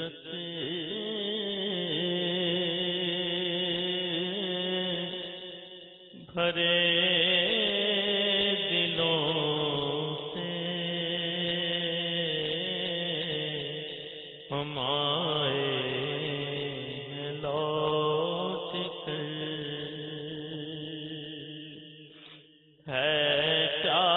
حسرت بھرے دلوں سے ہم آئے ہیں لوٹ کر، ہے چاک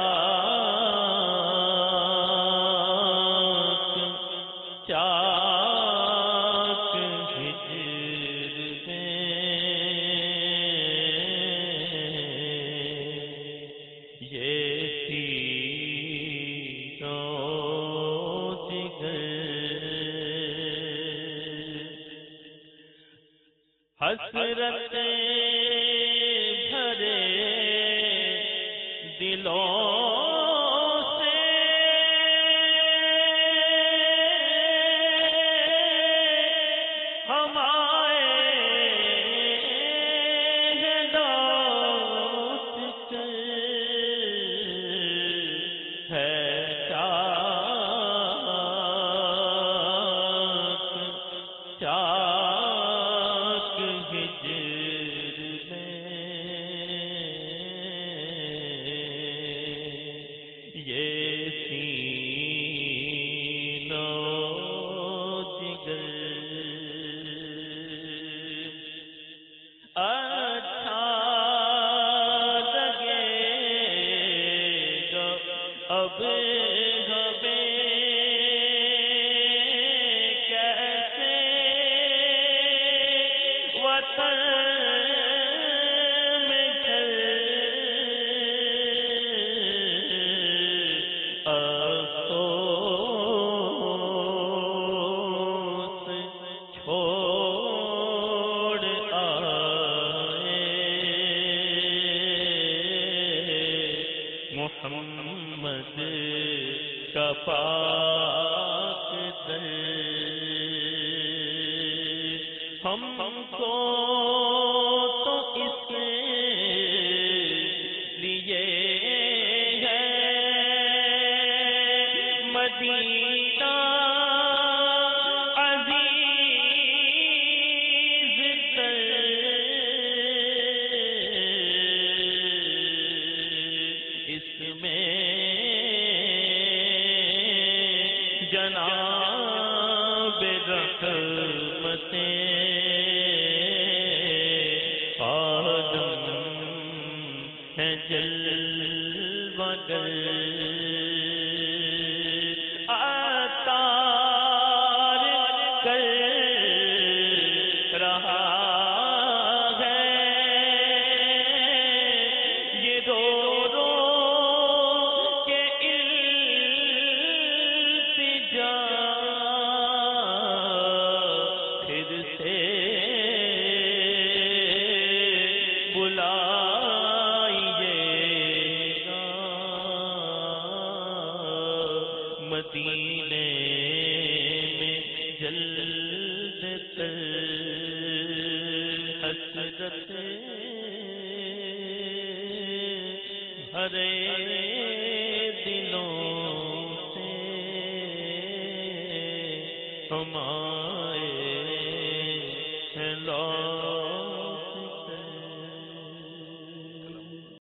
ہجر میں یہ سینوں جگر، حسرت بھرے دلوں سے ہم آئے ہیں لوٹ کر، ہے چاک ہجر میں یہ سینوں جگر، اچھا لگے گا اب ہمیں کیسے وطن میں گھر، افسوس چھوڑ آئے محمد کا پاک در، ہم کو تو اس لیے ہے مدینہ عزیز تر، اس میں جناب رحمتیں عالم ہے جلوہ گر، عطار کر رہا ہے یہ رو رو کے التجا، پھر سے بلائیے گا مدینے میں جلد تر، حسرت بھرے دلوں سے ہم